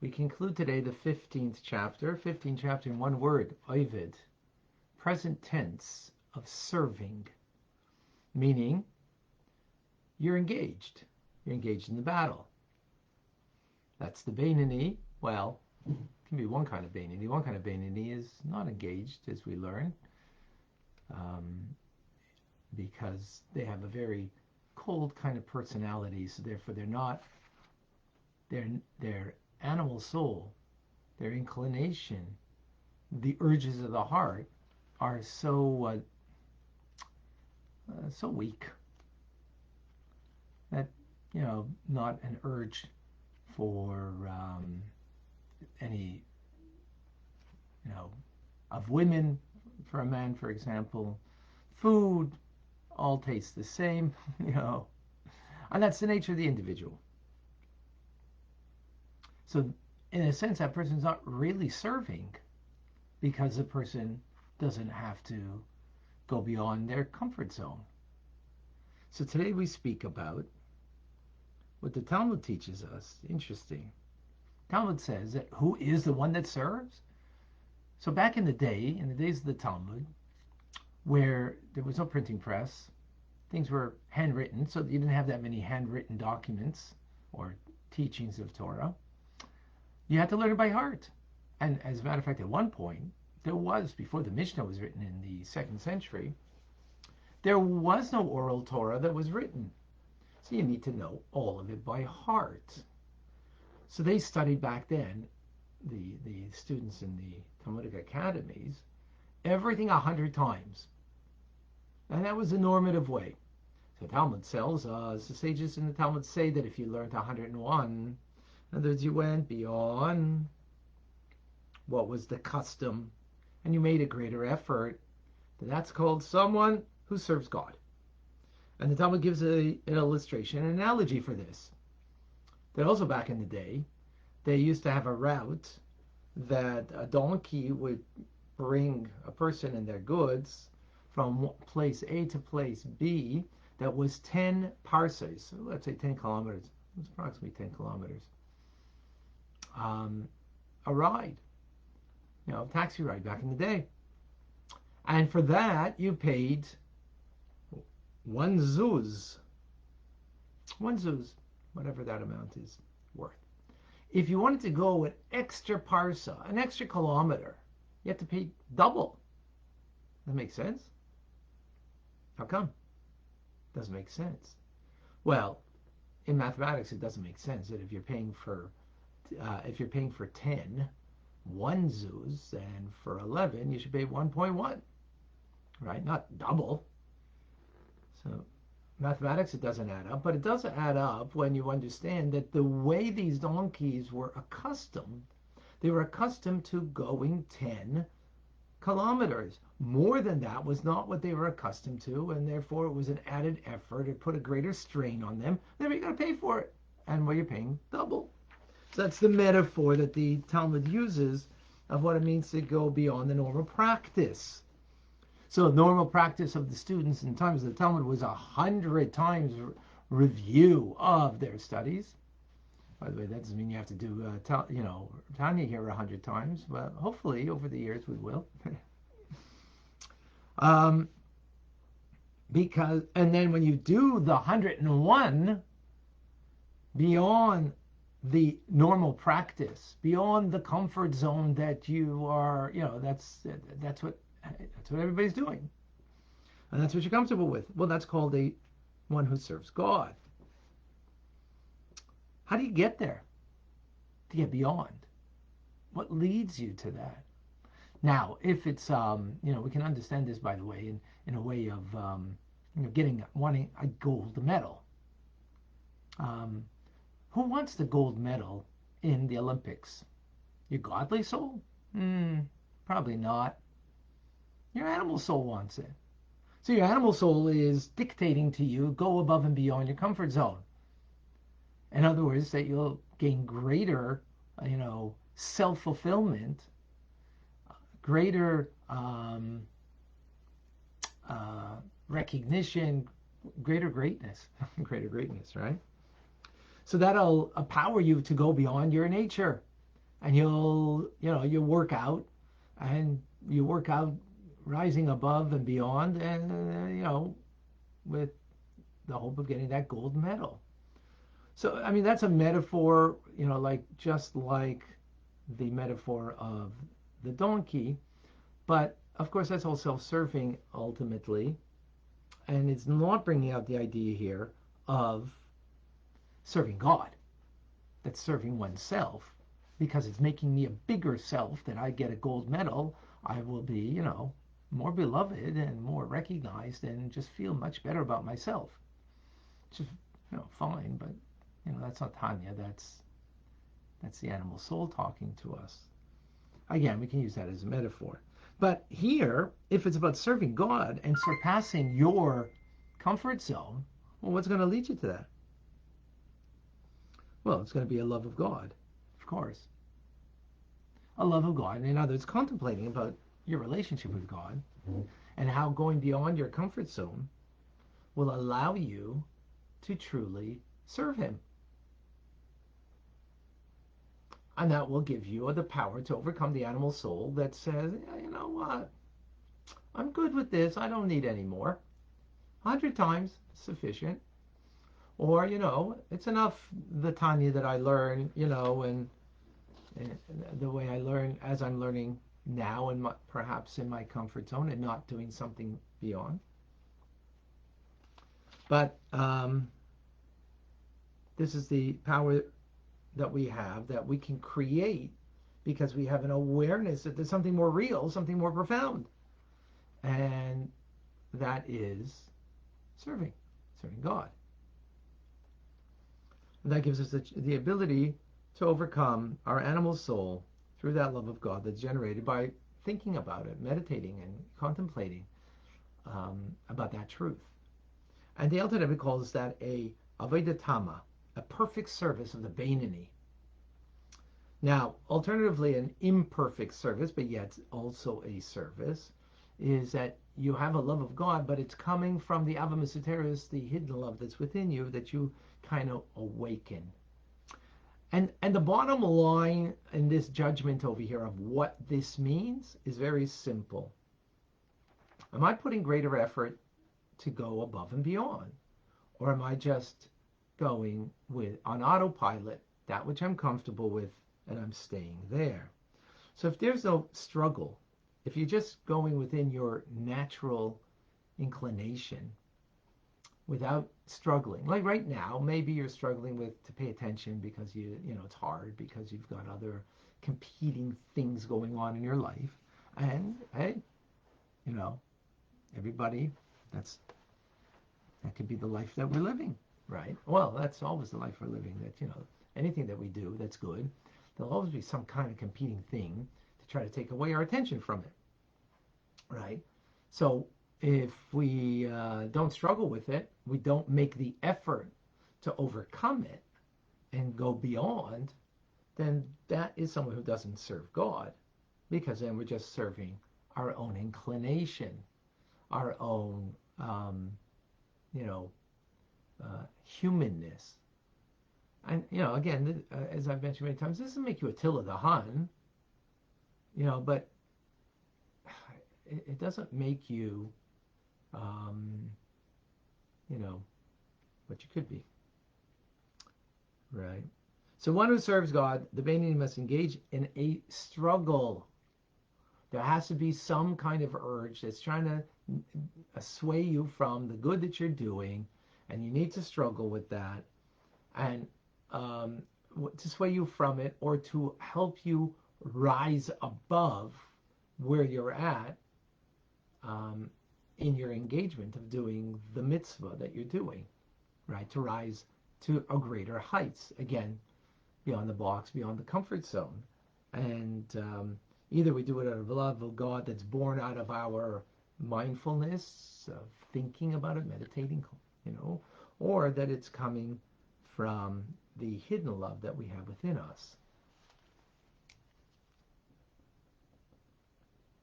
We conclude today the 15th chapter in one word, oived, present tense of serving, meaning you're engaged. You're engaged in the battle. That's the Beinoni. Well, it can be one kind of Beinoni. One kind of Beinoni is not engaged, as we learn, because they have a very cold kind of personality. So therefore, they're not. Their animal soul, their inclination, the urges of the heart are so weak that not an urge for any of women for a man, for example, food all tastes the same, and that's the nature of the individual. So in a sense, that person's not really serving, because the person doesn't have to go beyond their comfort zone. So today we speak about what the Talmud teaches us. Interesting. Talmud says that who is the one that serves? So back in the days of the Talmud, where there was no printing press, things were handwritten, so you didn't have that many handwritten documents or teachings of Torah. You had to learn it by heart. And as a matter of fact, at one point, there was, before the Mishnah was written in the 2nd century, there was no oral Torah that was written. So you need to know all of it by heart. So they studied back then, the students in the Talmudic academies, everything 100 times. And that was a normative way. So Talmud tells us, the sages in the Talmud say that if you learned 101, in other words, you went beyond what was the custom and you made a greater effort, then that's called someone who serves God. And the Talmud gives an illustration, an analogy for this. That also back in the day, they used to have a route that a donkey would bring a person and their goods from place A to place B that was 10 parsecs, so let's say 10 kilometers. It's approximately 10 kilometers. A ride, taxi ride back in the day. And for that, you paid one zuz, whatever that amount is worth. If you wanted to go an extra parsa, an extra kilometer, you have to pay double. That makes sense? How come? Doesn't make sense. Well, in mathematics, it doesn't make sense that if you're paying for 10, one zuz, and for 11, you should pay 1.1, right? Not double. So mathematics, it doesn't add up, but it does add up when you understand that the way these donkeys were accustomed, they were accustomed to going 10 kilometers. More than that was not what they were accustomed to, and therefore it was an added effort. It put a greater strain on them. Then you got to pay for it, and you're paying double. So that's the metaphor that the Talmud uses of what it means to go beyond the normal practice. So normal practice of the students in times of the Talmud was 100 times review of their studies. By the way, that doesn't mean you have to do Tanya here 100 times, but hopefully over the years we will. And then when you do the 101, beyond the normal practice, beyond the comfort zone that you are, that's what everybody's doing, and that's what you're comfortable with. Well, that's called a one who serves God. How do you get there? To get beyond? What leads you to that? Now, if it's we can understand this, by the way, in a way of wanting a gold medal. Who wants the gold medal in the Olympics? Your godly soul? Probably not. Your animal soul wants it. So your animal soul is dictating to you, go above and beyond your comfort zone. In other words, that you'll gain greater, self-fulfillment, greater recognition, greater greatness, right? So that'll empower you to go beyond your nature. and you work out, and you work out rising above and beyond, and with the hope of getting that gold medal. So I mean that's a metaphor, like just like the metaphor of the donkey, but of course that's all self-serving ultimately, and it's not bringing out the idea here of serving God. That's serving oneself, because it's making me a bigger self that I get a gold medal. I will be, more beloved and more recognized and just feel much better about myself. Which is, fine, but that's not Tanya. That's the animal soul talking to us. Again, we can use that as a metaphor. But here, if it's about serving God and surpassing your comfort zone, well, what's going to lead you to that? Well, it's going to be a love of God, of course. A love of God. In other words, contemplating about your relationship with God and how going beyond your comfort zone will allow you to truly serve Him. And that will give you the power to overcome the animal soul that says, yeah, you know what? I'm good with this. I don't need any more. 100 times sufficient. Or, it's enough the Tanya that I learn, and the way I learn as I'm learning now and perhaps in my comfort zone and not doing something beyond. But this is the power that we have, that we can create because we have an awareness that there's something more real, something more profound. And that is serving God. And that gives us the ability to overcome our animal soul through that love of God that's generated by thinking about it, meditating and contemplating about that truth. And the Alter Rebbe calls that a avodah tama, a perfect service of the Beinoni. Now, alternatively, an imperfect service, but yet also a service, is that you have a love of God, but it's coming from the Ava Mesuteres, the hidden love that's within you, that you kind of awaken. And the bottom line in this judgment over here of what this means is very simple. Am I putting greater effort to go above and beyond? Or am I just going with on autopilot, that which I'm comfortable with, and I'm staying there? So if there's no struggle, if you're just going within your natural inclination without struggling, like right now, maybe you're struggling to pay attention because it's hard because you've got other competing things going on in your life. And hey, everybody, that could be the life that we're living, right? Well, that's always the life we're living, that, anything that we do that's good, there'll always be some kind of competing thing to try to take away our attention from it, right? So if we don't struggle with it, we don't make the effort to overcome it and go beyond, then that is someone who doesn't serve God, because then we're just serving our own inclination, our own, humanness. And, again, as I've mentioned many times, this doesn't make you Attila the Hun, but it doesn't make you, what you could be, right? So one who serves God, the Beinoni must engage in a struggle. There has to be some kind of urge that's trying to sway you from the good that you're doing, and you need to struggle with that, and to sway you from it, or to help you rise above where you're at in your engagement of doing the mitzvah that you're doing, right? To rise to a greater heights, again, beyond the box, beyond the comfort zone. And either we do it out of love of God that's born out of our mindfulness, of thinking about it, meditating, or that it's coming from the hidden love that we have within us.